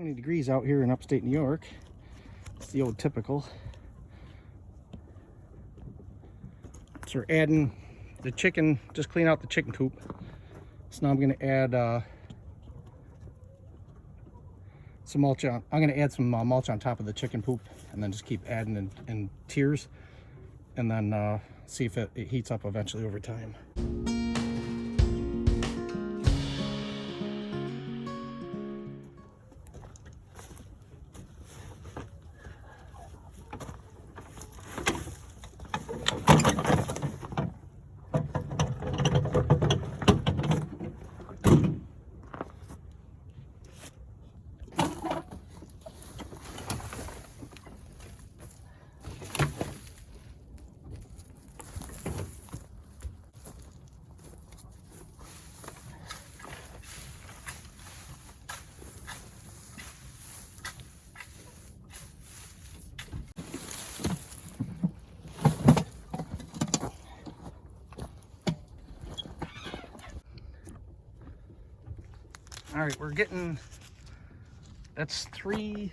20 degrees out here in upstate New York. It's the old typical. So we're adding the chicken, just clean out the chicken coop. So now I'm going to add some mulch on. I'm going to add some mulch on top of the chicken poop, and then just keep adding in tiers, and then see if it heats up eventually over time. All right, we're getting, that's 3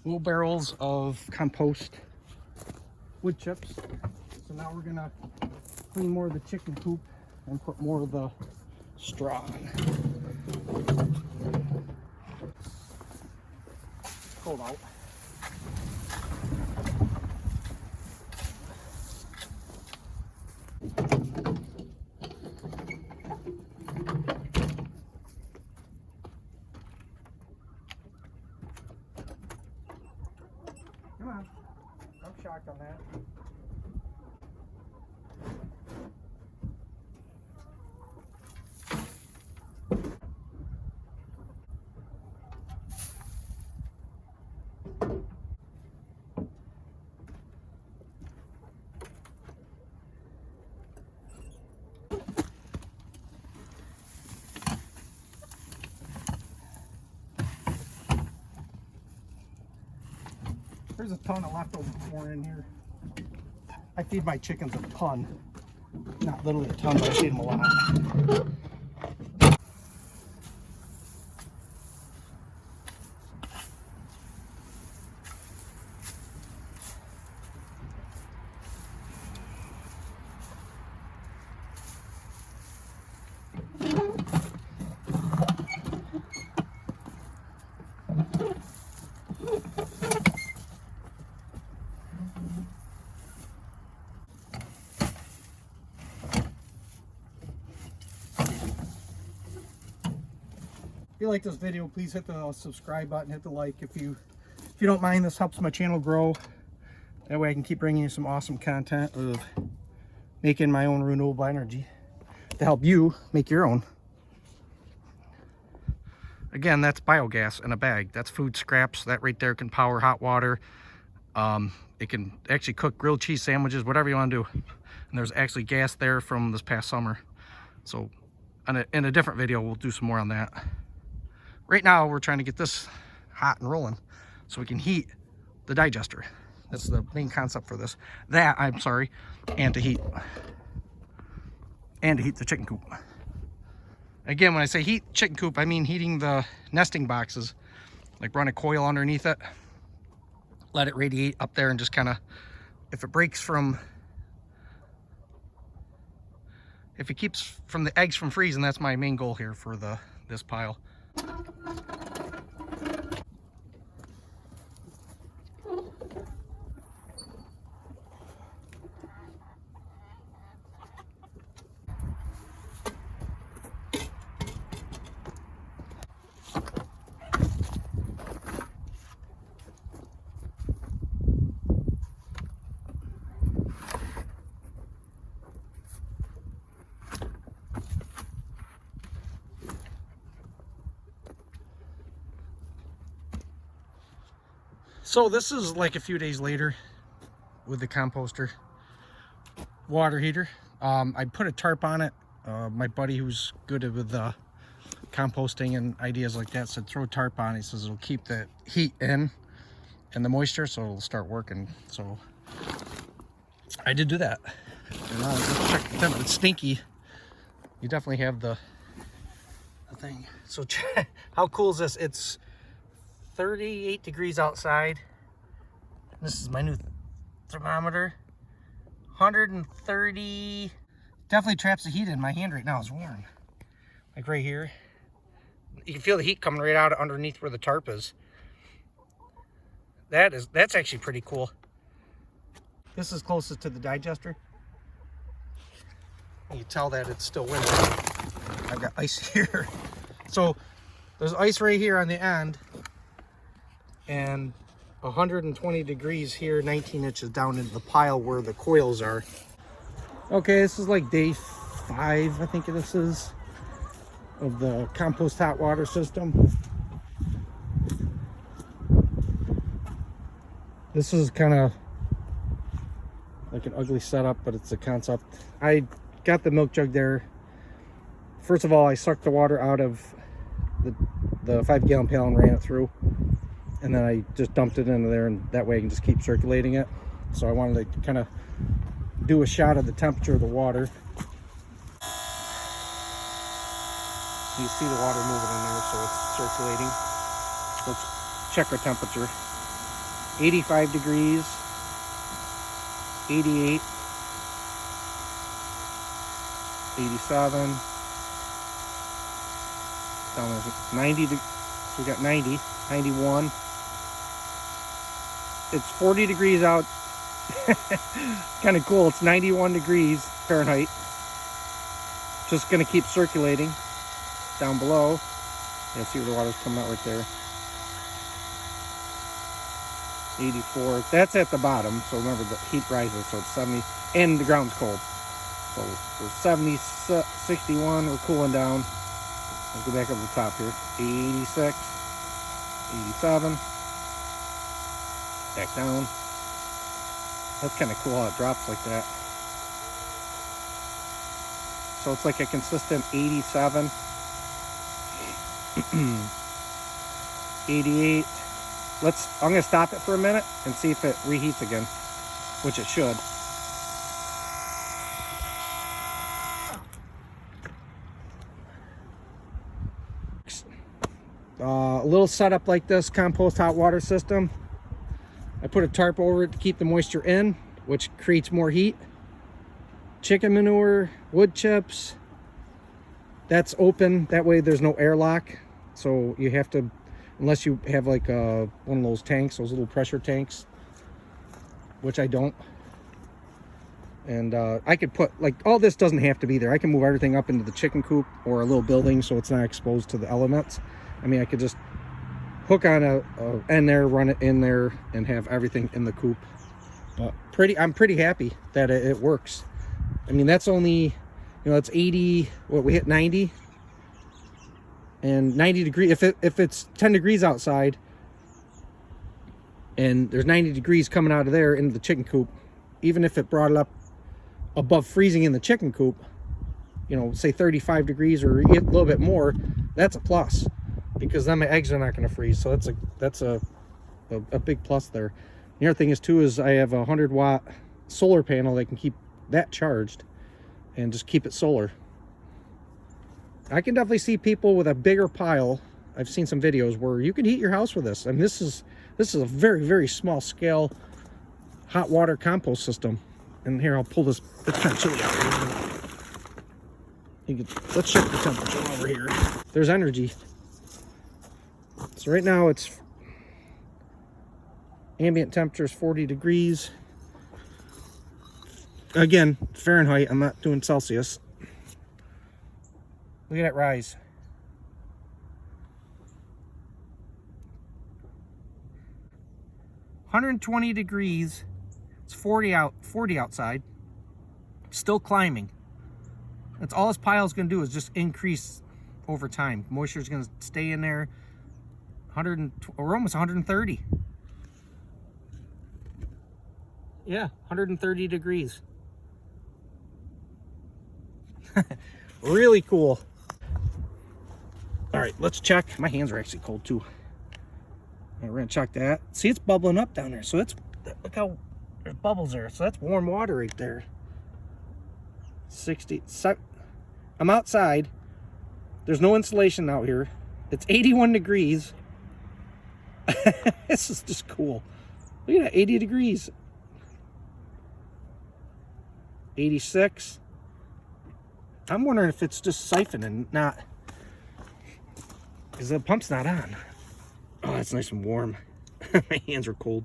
wheelbarrows of compost wood chips. So now we're gonna clean more of the chicken coop and put more of the straw on. It's cold out. Come on, I'm shocked on that. There's a ton of leftover corn in here. I feed my chickens a ton. Not literally a ton, but I feed them a lot. If you like this video, please hit the subscribe button, hit the like. If you don't mind, this helps my channel grow. That way I can keep bringing you some awesome content of making my own renewable energy to help you make your own. Again, that's biogas in a bag. That's food scraps. That right there can power hot water. It can actually cook grilled cheese sandwiches, whatever you want to do. And there's actually gas there from this past summer. So in a different video, we'll do some more on that. Right now, we're trying to get this hot and rolling so we can heat the digester. That's the main concept for this. And to heat the chicken coop. Again, when I say heat chicken coop, I mean heating the nesting boxes. Like run a coil underneath it, let it radiate up there, and just kind of, if it breaks from, if it keeps from the eggs from freezing, that's my main goal here for this pile. So this is like a few days later with the composter water heater. I put a tarp on it. My buddy who's good with composting and ideas like that said throw a tarp on. He says it'll keep the heat in and the moisture, so it'll start working. So I did do that. And now let's check the temp. It's stinky. You definitely have the thing. So how cool is this? It's 38 degrees outside. This is my new thermometer. 130. Definitely traps the heat in. My hand right now is warm. Like right here. You can feel the heat coming right out underneath where the tarp is. That's actually pretty cool. This is closest to the digester. You can tell that it's still winter. I've got ice here. So there's ice right here on the end, and 120 degrees here, 19 inches down into the pile where the coils are. Okay, this is like day 5, I think this is, of the compost hot water system. This is kind of like an ugly setup, but it's a concept. I got the milk jug there. First of all, I sucked the water out of the 5-gallon pail and ran it through, and then I just dumped it into there, and that way I can just keep circulating it. So I wanted to kind of do a shot of the temperature of the water. You see the water moving in there, so it's circulating. Let's check our temperature. 85 degrees, 88, 87, down there 90, so we got 90, 91. It's 40 degrees out. Kind of cool. It's 91 degrees Fahrenheit. Just going to keep circulating down below. You see where the water's coming out right there. 84. That's at the bottom, so remember the heat rises, so it's 70, and the ground's cold. So we're 70, 61, we're cooling down. Let's go back up to the top here. 86, 87. Back down. That's kind of cool how it drops like that. So it's like a consistent 87. 88. I'm going to stop it for a minute and see if it reheats again, which it should. A little setup like this compost hot water system. I put a tarp over it to keep the moisture in, which creates more heat. Chicken manure, wood chips, that's open. That way there's no airlock. So you have to, unless you have like one of those tanks, those little pressure tanks, which I don't. And I could put, like, all this doesn't have to be there. I can move everything up into the chicken coop or a little building so it's not exposed to the elements. I mean, I could just hook on a end there, run it in there, and have everything in the coop. But I'm pretty happy that it works. I mean, that's only, you know, it's 80, what, we hit 90? And 90 degrees, if it's 10 degrees outside and there's 90 degrees coming out of there into the chicken coop, even if it brought it up above freezing in the chicken coop, you know, say 35 degrees or a little bit more, that's a plus, because then my eggs are not going to freeze. So that's a big plus there. The other thing is too is I have a 100-watt solar panel that can keep that charged and just keep it solar. I can definitely see people with a bigger pile. I've seen some videos where you can heat your house with this. I mean, this is a very, very small scale hot water compost system. And here, I'll pull this. It's kind of chilly out here. Let's check the temperature over here. There's energy. So right now it's ambient temperature is 40 degrees. Again, Fahrenheit. I'm not doing Celsius. Look at that rise. $120 degrees. It's 40 outside. Still climbing. That's all this pile is going to do, is just increase over time. Moisture is going to stay in there. We're almost 130. Yeah, 130 degrees. Really cool. All right, let's check. My hands are actually cold too. We're gonna check that. See, it's bubbling up down there. So look how there's bubbles there. So that's warm water right there. 60. I'm outside. There's no insulation out here. It's 81 degrees. This is just cool. Look at that, 80 degrees. 86. I'm wondering if it's just siphoning, not, because the pump's not on. Oh, it's nice and warm. My hands are cold.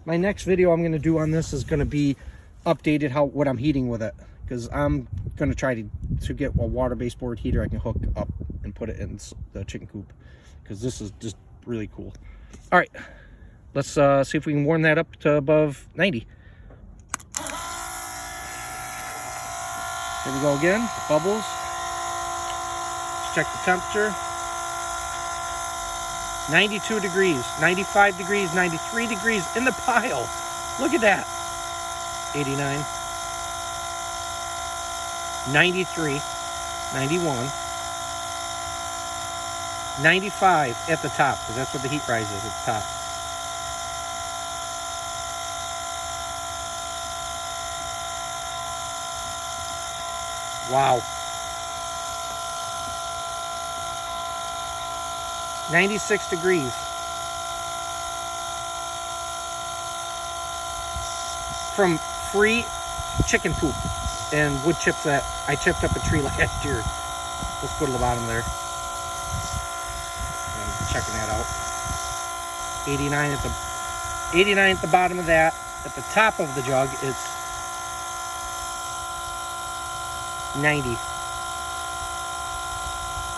My next video I'm going to do on this is going to be updated what I'm heating with it, because I'm going to try to get a water baseboard heater I can hook up and put it in the chicken coop, because this is just really cool. All right, let's see if we can warm that up to above 90. Here we go again, bubbles. Let's check the temperature. 92 degrees, 95 degrees, 93 degrees in the pile. Look at that. 89, 93, 91, 95 at the top, because that's what the heat rise is at the top. Wow. 96 degrees. From free chicken poop and wood chips that I chipped up a tree last year. Let's go to the bottom there. I'm checking that out. 89 at the bottom of that. At the top of the jug, it's 90.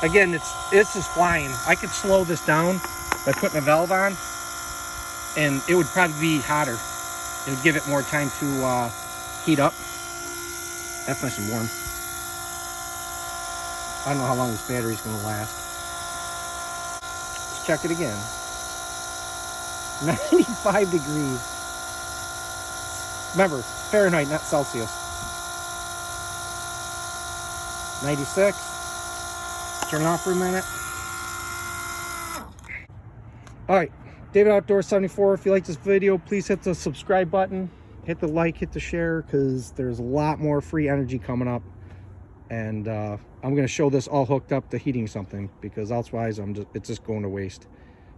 Again, it's just flying. I could slow this down by putting a valve on, and it would probably be hotter. It would give it more time to heat up. That's nice and warm. I don't know how long this battery's going to last. Let's check it again. 95 degrees. Remember, Fahrenheit, not Celsius. 96. Turn it off for a minute. All right, David Outdoors 74. If you like this video, please hit the subscribe button, hit the like, hit the share, because there's a lot more free energy coming up. And I'm going to show this all hooked up to heating something, because otherwise it's just going to waste,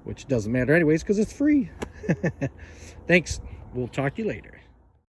which doesn't matter anyways because it's free. Thanks. We'll talk to you later.